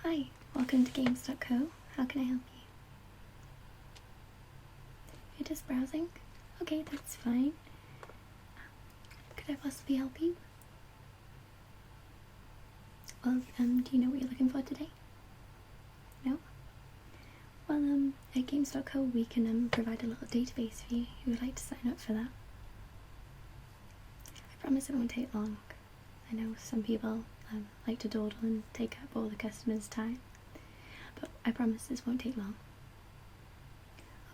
Hi, welcome to Games.co. How can I help you? You're just browsing? Okay, that's fine. Could I possibly help you? Well, do you know what you're looking for today? No? Well, at Games.co we can provide a little database for you if you would like to sign up for that. I promise it won't take long. I know some people like to dawdle and take up all the customers' time, but I promise this won't take long.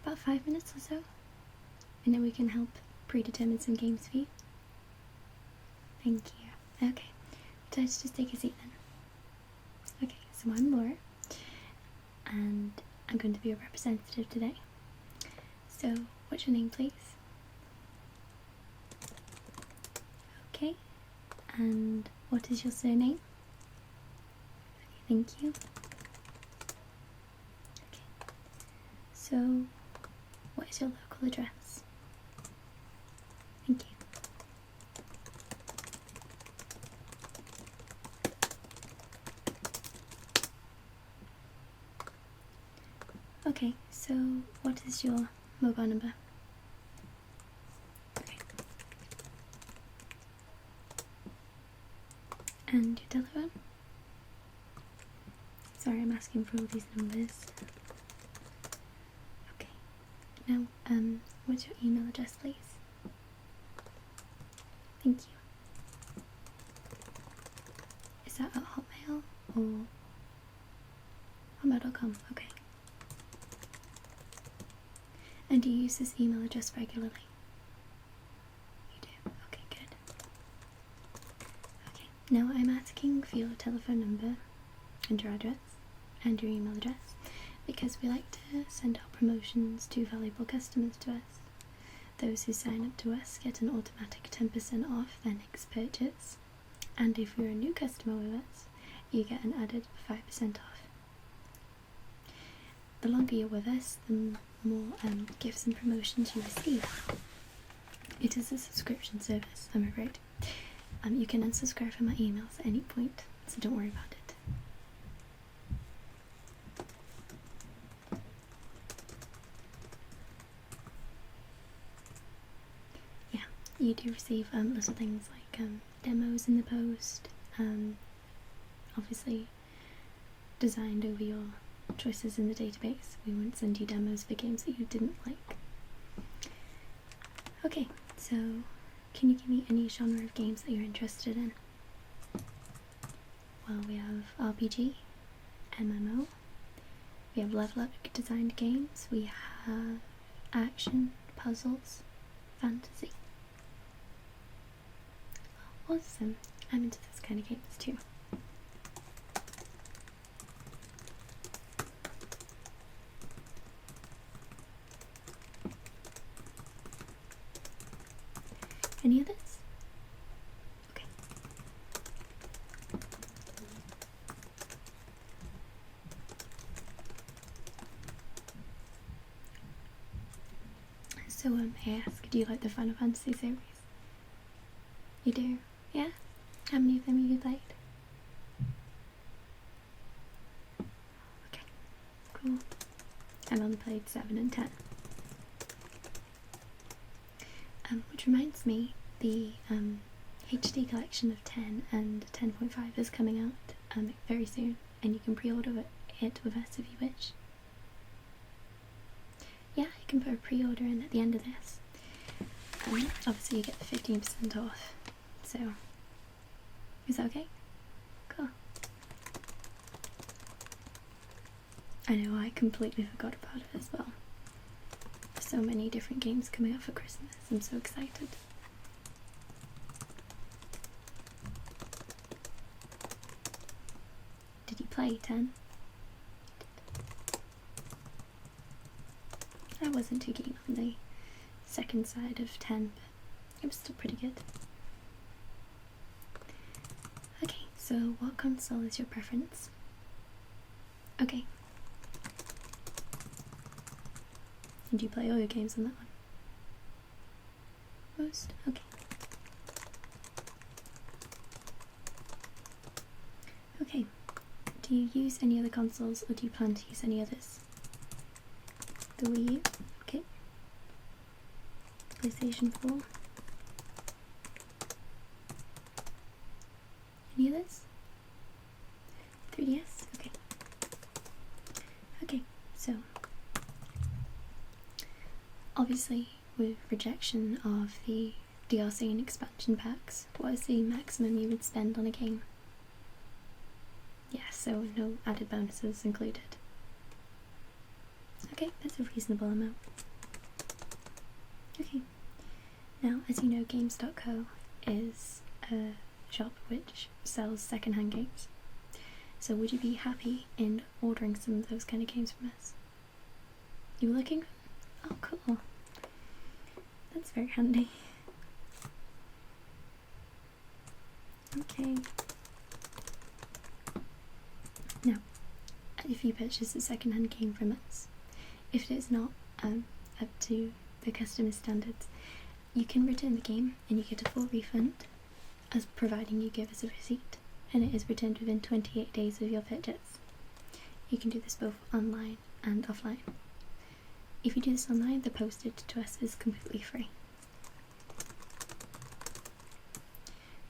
About 5 minutes or so, and then we can help predetermine some games for you. Thank you. Okay, let's just take a seat then. Okay, so I'm Laura, and I'm going to be a representative today. So, what's your name, please? Okay, and what is your surname? Thank you. Okay, so what is your local address? Thank you. Okay, so what is your mobile number? Okay. And your telephone? Sorry, I'm asking for all these numbers. Okay. Now, what's your email address, please? Thank you. Is that at Hotmail or hotmail.com? Okay. And do you use this email address regularly? You do? Okay, good. Okay, now I'm asking for your telephone number and your address and your email address because we like to send out promotions to valuable customers to us. Those who sign up to us get an automatic 10% off their next purchase, and if you're a new customer with us, you get an added 5% off. The longer you're with us, the more gifts and promotions you receive. It is a subscription service, I'm afraid. You can unsubscribe from my emails at any point, so don't worry about it. Yeah, you do receive little things like demos in the post, obviously designed over your choices in the database. We won't send you demos for games that you didn't like. Okay, so can you give me any genre of games that you're interested in? Well, we have RPG, MMO, we have level up designed games, we have action, puzzles, fantasy. Awesome, I'm into this kind of games too. Any others? Okay. So, may I ask, do you like the Final Fantasy series? You do? Yeah? How many of them have you played? Okay, cool. I've only played 7 and 10. Which reminds me, the HD collection of 10 and 10.5 is coming out very soon, and you can pre-order it with us if you wish. Yeah, you can put a pre-order in at the end of this. Obviously you get the 15% off, so is that okay? Cool. I know, I completely forgot about it as well. So many different games coming out for Christmas. I'm so excited. Did you play 10? I wasn't too keen on the second side of 10, but it was still pretty good. Okay, so what console is your preference? Okay. Did you play all your games on that one? Most? Okay. Okay. Do Do you use any other consoles, or do you plan to use any others? The Wii U, okay. PlayStation 4. Any others? 3DS? Okay. Okay, so obviously with rejection of the DLC and expansion packs, what is the maximum you would spend on a game? Yeah, so no added bonuses included. Okay, that's a reasonable amount. Okay, now as you know, Games.co is a shop which sells second-hand games. So would you be happy in ordering some of those kind of games from us? You were looking? Oh, cool. That's very handy. Okay. Now, if you purchase a second-hand game from us, if it is not up to the customer standards, you can return the game and you get a full refund, as providing you give us a receipt, and it is returned within 28 days of your purchase. You can do this both online and offline. If you do this online, the postage to us is completely free.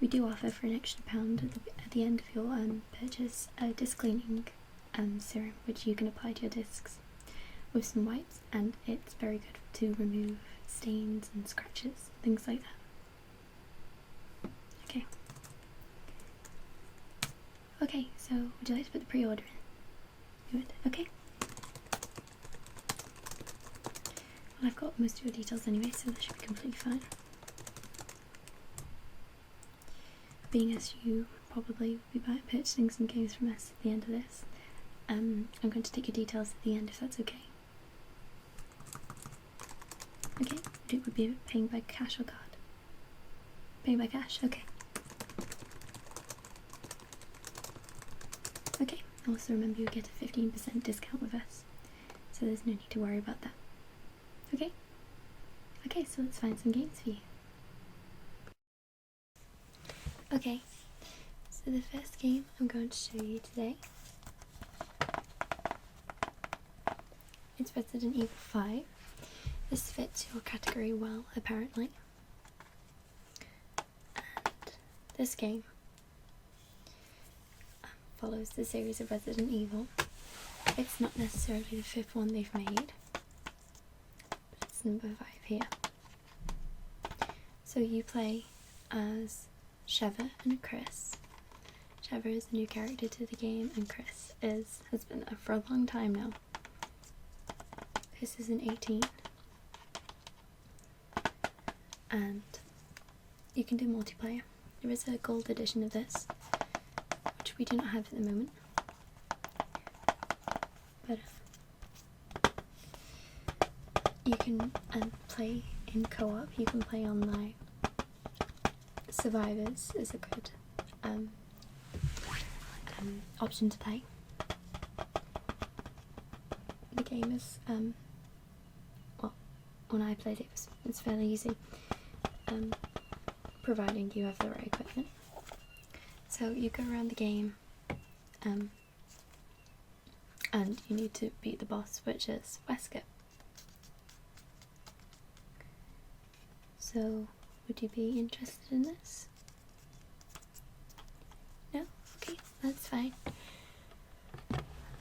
We do offer for an extra £1 at the end of your purchase a disc cleaning serum, which you can apply to your discs with some wipes, and it's very good to remove stains and scratches, things like that. Okay. Okay, so would you like to put the pre-order in? You would? Okay. Well, I've got most of your details anyway, so that should be completely fine. Being as you probably will be purchasing some games from us at the end of this, I'm going to take your details at the end if that's okay. Okay, it would be paying by cash or card? Paying by cash, okay. Okay, also remember you get a 15% discount with us, so there's no need to worry about that. Okay? Okay, so let's find some games for you. Okay, so the first game I'm going to show you today, it's Resident Evil 5. This fits your category well, apparently. And this game follows the series of Resident Evil. It's not necessarily the 5th one they've made, but it's number 5 here. So you play as Sheva and Chris. Sheva is a new character to the game, and Chris has been there for a long time now. Chris is an 18. And you can do multiplayer. There is a gold edition of this, which we do not have at the moment, but you can play in co-op, you can play online. Survivors is a good option to play. The game is, well, when I played it, it's fairly easy. Providing you have the right equipment. So you go around the game and you need to beat the boss, which is Wesker. So would you be interested in this? No? Okay, that's fine.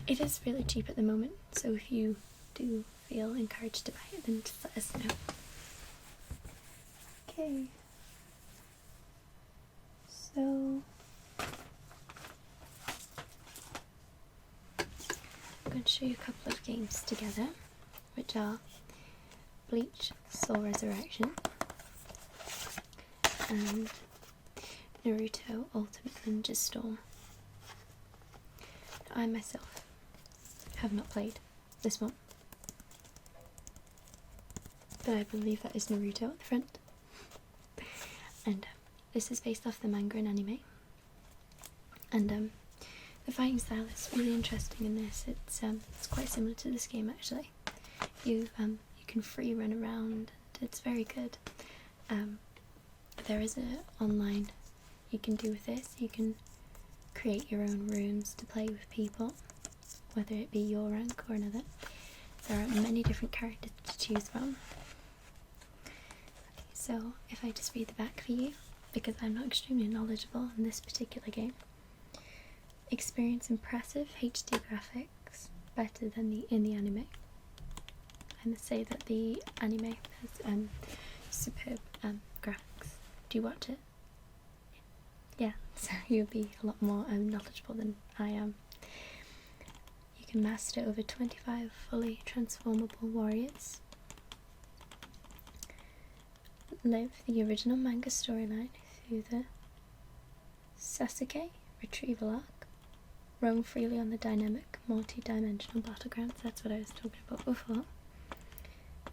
It is really cheap at the moment, so if you do feel encouraged to buy it, then just let us know. Okay, so I'm going to show you a couple of games together, which are Bleach Soul Resurrection and Naruto Ultimate Ninja Storm. I myself have not played this one, but I believe that is Naruto at the front. And this is based off the manga and anime, and the fighting style is really interesting in this. It's quite similar to this game actually. You can free run around. It's very good. There is a online you can do with this. You can create your own rooms to play with people, whether it be your rank or another. There are many different characters to choose from. Okay, so if I just read the back for you, because I'm not extremely knowledgeable in this particular game. Experience impressive HD graphics, better than in the anime. I must say that the anime has superb graphics. Do you watch it? Yeah, so you'll be a lot more knowledgeable than I am. You can master over 25 fully transformable warriors. Live the original manga storyline through the Sasuke retrieval arc. Roam freely on the dynamic, multi-dimensional battlegrounds. That's what I was talking about before.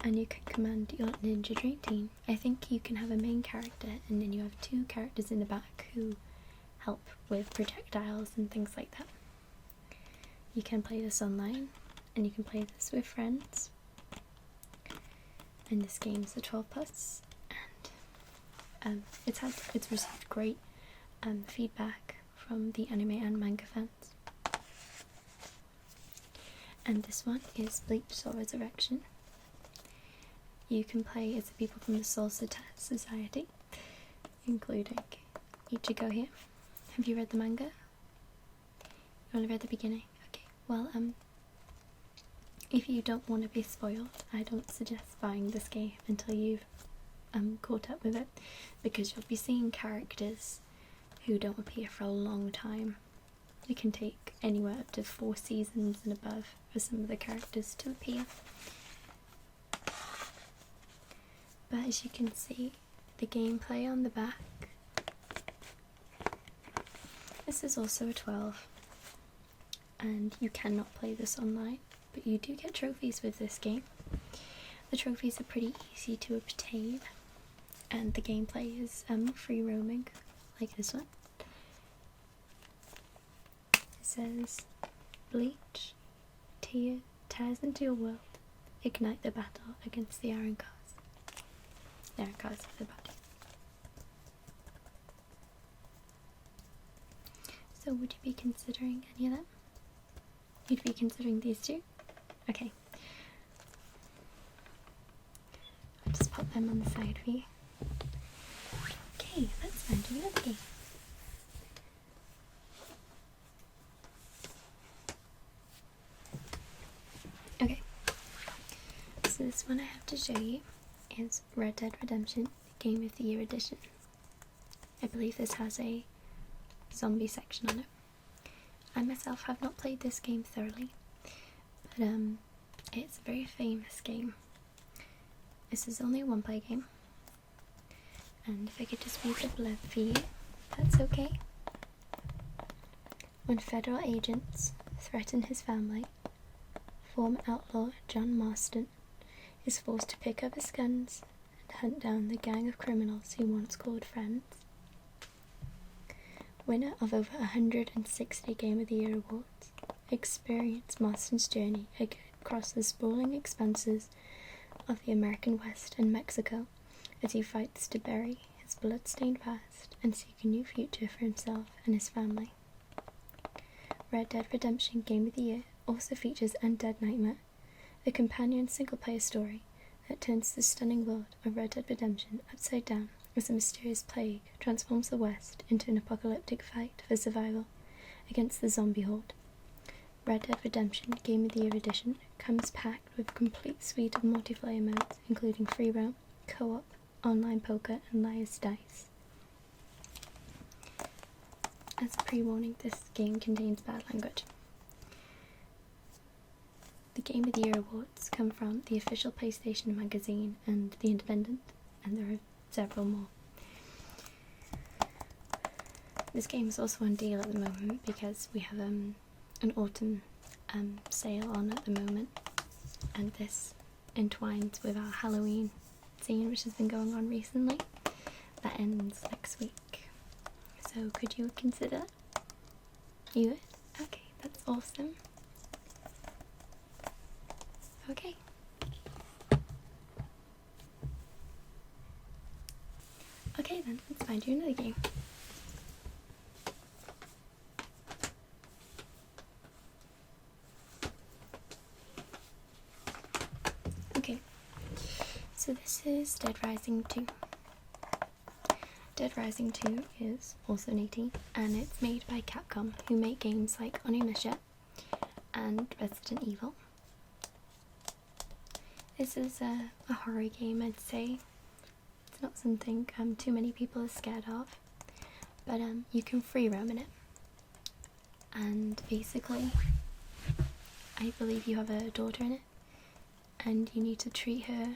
And you can command your ninja dream team. I think you can have a main character and then you have 2 characters in the back who help with projectiles and things like that. You can play this online and you can play this with friends. And this game's a 12+, and it's received great feedback from the anime and manga fans. And this one is Bleach Soul Resurrection. You can play as the people from the Soul Society, including Ichigo here. Have you read the manga? You only read the beginning? Okay, well, if you don't want to be spoiled, I don't suggest buying this game until you've caught up with it, because you'll be seeing characters who don't appear for a long time. It can take anywhere up to 4 seasons and above for some of the characters to appear. But as you can see, the gameplay on the back, this is also a 12, and you cannot play this online, but you do get trophies with this game. The trophies are pretty easy to obtain, and the gameplay is free roaming, like this one. It says, Bleach tears into your world, ignite the battle against the Iron Cars. The Iron Cars are the body. So would you be considering any of them? You'd be considering these 2? Okay. I'll just pop them on the side for you. Okay, let's find another game. Okay, so this one I have to show you is Red Dead Redemption Game of the Year Edition. I believe this has a zombie section on it. I myself have not played this game thoroughly, but it's a very famous game. This is only a 1-player game, and if I could just read the blurb for you, that's okay. When federal agents threaten his family, former outlaw John Marston is forced to pick up his guns and hunt down the gang of criminals he once called friends. Winner of over 160 Game of the Year awards, experience Marston's journey across the sprawling expanses of the American West and Mexico as he fights to bury his blood-stained past and seek a new future for himself and his family. Red Dead Redemption Game of the Year also features Undead Nightmare, a companion single-player story that turns the stunning world of Red Dead Redemption upside down as a mysterious plague transforms the West into an apocalyptic fight for survival against the zombie horde. Red Dead Redemption Game of the Year Edition comes packed with a complete suite of multiplayer modes, including free roam, co-op, online poker, and Liar's Dice. As a pre-warning, this game contains bad language. The Game of the Year awards come from the official PlayStation magazine and The Independent, and there are several more. This game is also on deal at the moment because we have an autumn sale on at the moment, and this entwines with our Halloween scene which has been going on recently. That ends next week. So could you consider? You would? Okay, that's awesome. Okay. Okay then, let's find you another game. So this is Dead Rising 2. Dead Rising 2 is also an 18, and it's made by Capcom, who make games like Onimusha and Resident Evil. This is a horror game, I'd say. It's not something too many people are scared of, but you can free roam in it. And basically, I believe you have a daughter in it, and you need to treat her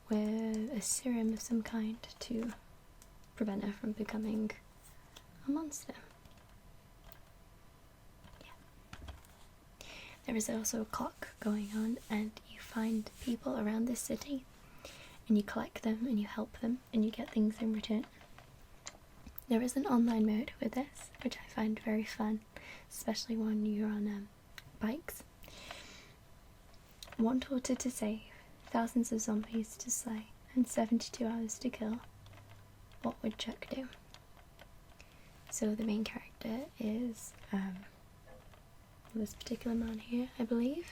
with a serum of some kind to prevent her from becoming a monster. Yeah. There is also a clock going on, and you find people around this city, and you collect them, and you help them, and you get things in return. There is an online mode with this, which I find very fun, especially when you're on bikes. One daughter to save, thousands of zombies to slay, and 72 hours to kill. What would Chuck do? So the main character is this particular man here, I believe.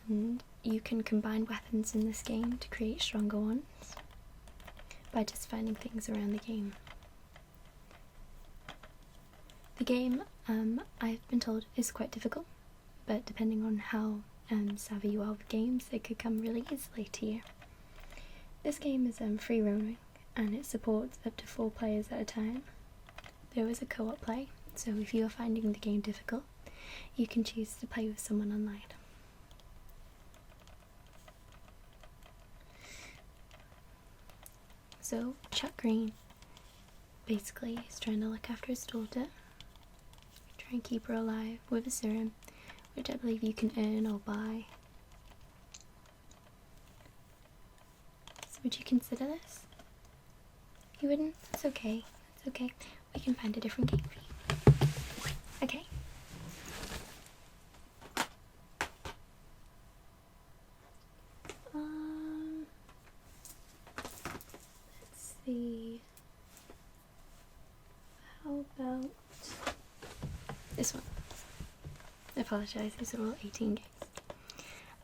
And you can combine weapons in this game to create stronger ones by just finding things around the game. The game, I've been told, is quite difficult, but depending on how savvy you are with games, it could come really easily to you. This game is free roaming, and it supports up to 4 players at a time. There is a co-op play, so if you are finding the game difficult, you can choose to play with someone online. So Chuck Green basically is trying to look after his daughter, try and keep her alive with a serum, which I believe you can earn or buy. So would you consider this? You wouldn't? It's okay. It's okay. We can find a different game for you. Okay? Let's see. How about this one? I apologise, these are all 18 games.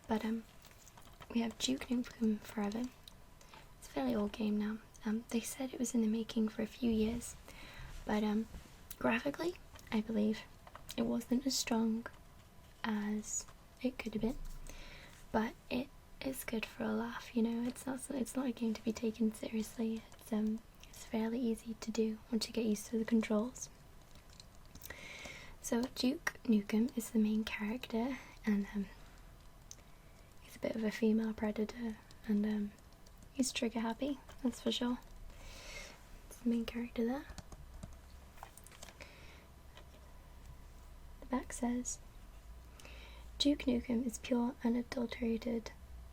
But we have Duke Nukem Forever. It's a fairly old game now. They said it was in the making for a few years, but graphically, I believe it wasn't as strong as it could have been. But it is good for a laugh, you know. It's not a game to be taken seriously. It's fairly easy to do once you get used to the controls. So Duke Nukem is the main character, and he's a bit of a female predator, and he's trigger happy, that's for sure. It's the main character there. The back says, Duke Nukem is pure, unadulterated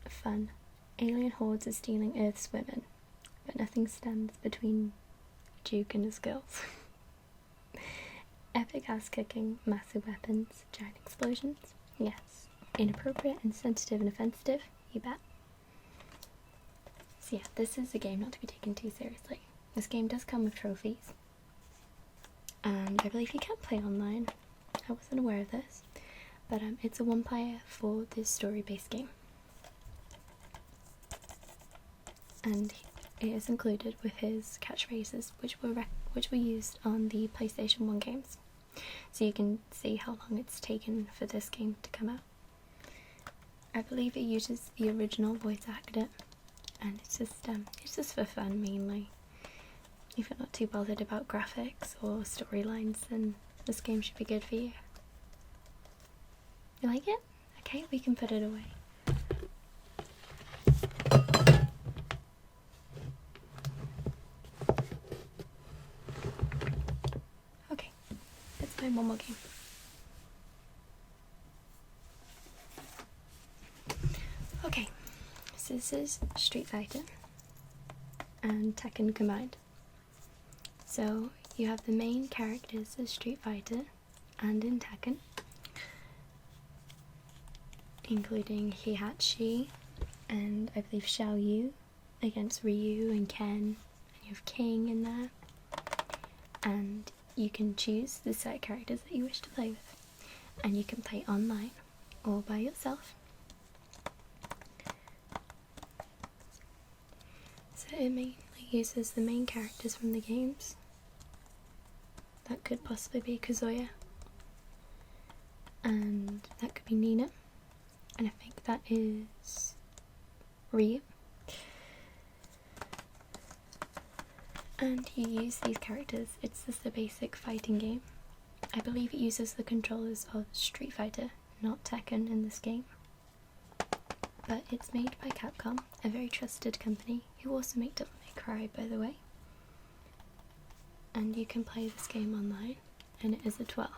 fun. Alien hordes are stealing Earth's women, but nothing stands between Duke and his girls. Epic ass kicking, massive weapons, giant explosions. Yes. Inappropriate, insensitive, and offensive. You bet. So yeah, this is a game not to be taken too seriously. This game does come with trophies, and I believe you can play online. I wasn't aware of this, but it's a one-player for this story-based game, and it is included with his catchphrases, which were used on the PlayStation 1 games. So you can see how long it's taken for this game to come out. I believe it uses the original voice actor, and it's just for fun mainly. If you're not too bothered about graphics or storylines, then this game should be good for you. You like it? Okay, we can put it away. Let's play one more game. Okay, so this is Street Fighter and Tekken combined. So you have the main characters of Street Fighter and in Tekken, including Heihachi and I believe Xiao Yu against Ryu and Ken, and you have King in there, and you can choose the set of characters that you wish to play with, and you can play online or by yourself. it mainly uses the main characters from the games. That could possibly be Kazuya, and that could be Nina, and I think that is Ryu. And you use these characters. It's just a basic fighting game. I believe it uses the controllers of Street Fighter, not Tekken in this game. But it's made by Capcom, a very trusted company, who also make Devil May Cry, by the way. And you can play this game online, and it is a 12.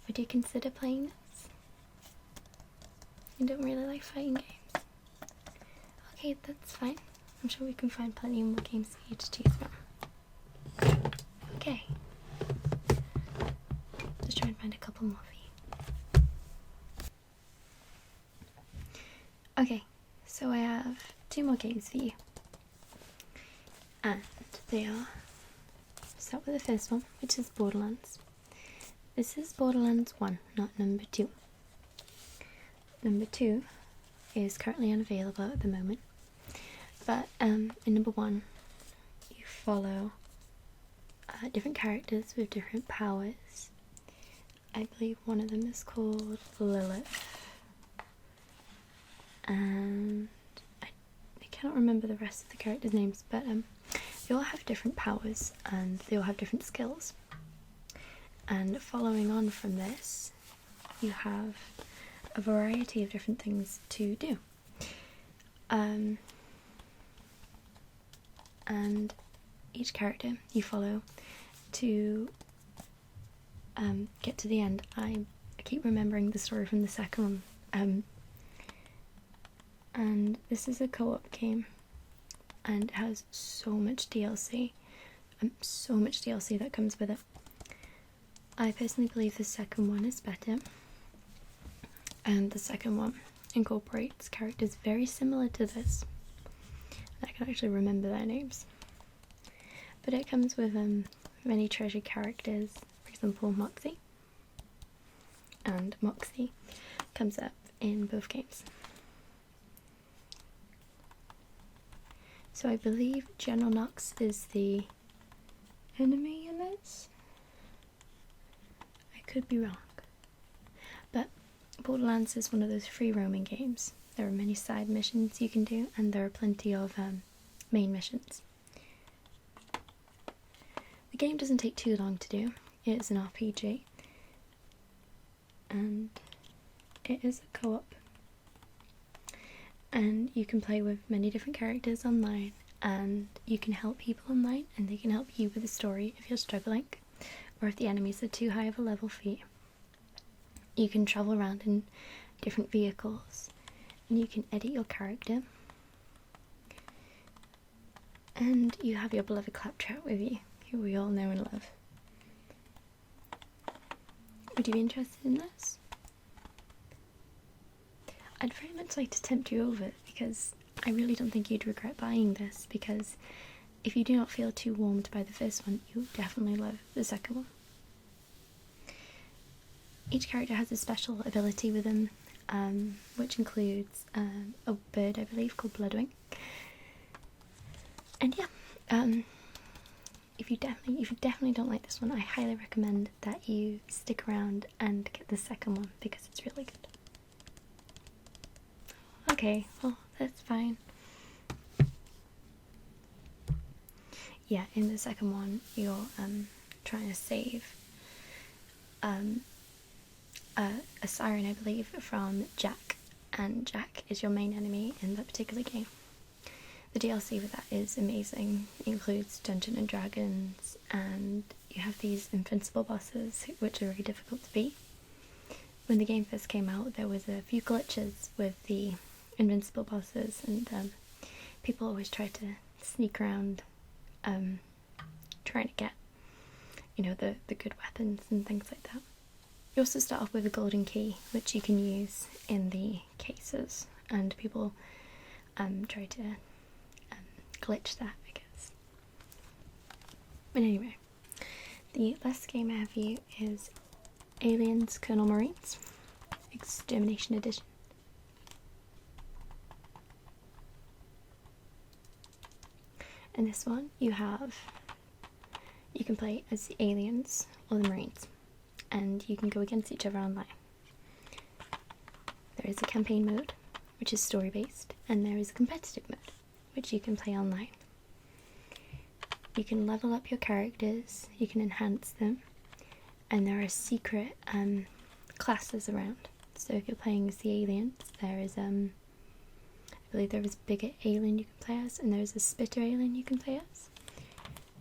Would you consider playing this? You don't really like fighting games? Okay, that's fine. I'm sure we can find plenty more games for you to choose from. Okay. Just try and find a couple more for you. Okay, so I have 2 more games for you. And they are, start with the first one, which is Borderlands. This is Borderlands 1, not number 2. Number 2 is currently unavailable at the moment. But in number 1, you follow different characters with different powers. I believe one of them is called Lilith. And I cannot remember the rest of the characters' names, but they all have different powers and they all have different skills. And following on from this, you have a variety of different things to do. And each character you follow to get to the end. I keep remembering the story from the second one. And this is a co-op game, and it has so much DLC, that comes with it. I personally believe the second one is better, and the second one incorporates characters very similar to this. I can actually remember their names. But it comes with many treasured characters, for example Moxie. And Moxie comes up in both games. So I believe General Knox is the enemy in this. I could be wrong. But Borderlands is one of those free roaming games. There are many side missions you can do, and there are plenty of main missions. The game doesn't take too long to do. It is an RPG, and it is a co-op. And you can play with many different characters online, and you can help people online, and they can help you with the story if you're struggling, or if the enemies are too high of a level for you. You can travel around in different vehicles, and you can edit your character, and you have your beloved Claptrap with you, who we all know and love. Would you be interested in this? I'd very much like to tempt you over, because I really don't think you'd regret buying this, because if you do not feel too warmed by the first one, you'll definitely love the second one. Each character has a special ability with them, which includes a bird, I believe, called Bloodwing. And yeah, if you definitely don't like this one, I highly recommend that you stick around and get the second one, because it's really good. Okay, well, that's fine. Yeah, in the second one, you're trying to save a siren, I believe, from Jack, and Jack is your main enemy in that particular game. The DLC with that is amazing. It includes Dungeons and Dragons, and you have these invincible bosses, which are very difficult to beat. When the game first came out, there was a few glitches with the invincible bosses, and people always try to sneak around trying to get, you know, the good weapons and things like that. You also start off with a golden key, which you can use in the cases, and people try to glitch that, I guess. But anyway, the last game I have for you is Aliens Colonial Marines Extermination Edition. In this one, you can play as the aliens or the marines, and you can go against each other online. There is a campaign mode, which is story based, and there is a competitive mode, which you can play online. You can level up your characters, you can enhance them, and there are secret classes around. So if you're playing as the aliens, there is I believe there is a bigger alien you can play as, and there's a spitter alien you can play as.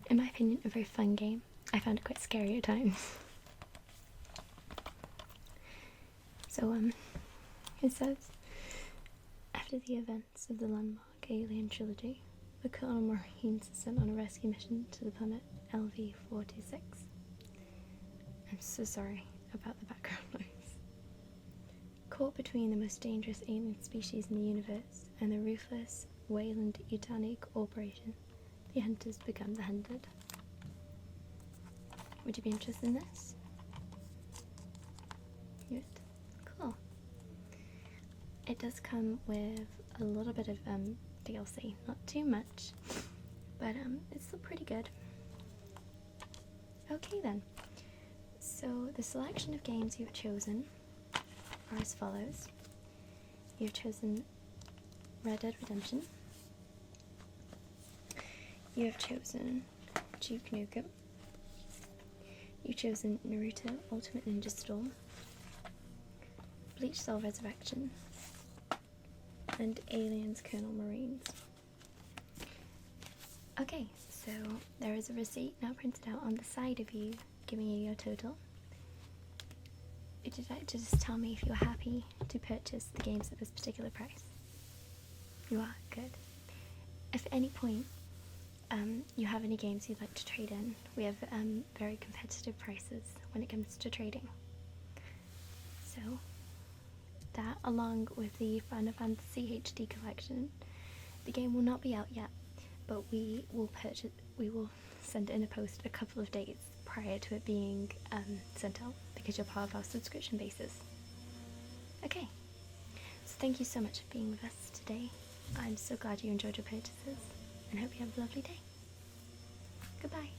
In my opinion, a very fun game. I found it quite scary at times. So it says, after the events of the landmark Alien trilogy, the Colonial Marines are sent on a rescue mission to the planet LV-426. I'm so sorry about the background noise. Caught between the most dangerous alien species in the universe and the ruthless Weyland-Yutani Corporation, the hunters become the hunted. Would you be interested in this? You would? Cool. It does come with a little bit of DLC, not too much, but it's still pretty good. Okay then, so the selection of games you've chosen are as follows. You've chosen Red Dead Redemption, you have chosen Duke Nukem, you've chosen Naruto Ultimate Ninja Storm, Bleach Soul Resurrection, and Aliens Colonial Marines. Okay, so there is a receipt now printed out on the side of you giving you your total. Would you like to just tell me if you're happy to purchase the games at this particular price? You are? Good. If at any point you have any games you'd like to trade in, we have very competitive prices when it comes to trading. So that, along with the Final Fantasy HD collection, the game will not be out yet, but we will send it in a post a couple of days prior to it being sent out, because you're part of our subscription basis. Okay, so thank you so much for being with us today. I'm so glad you enjoyed your purchases, and hope you have a lovely day. Goodbye.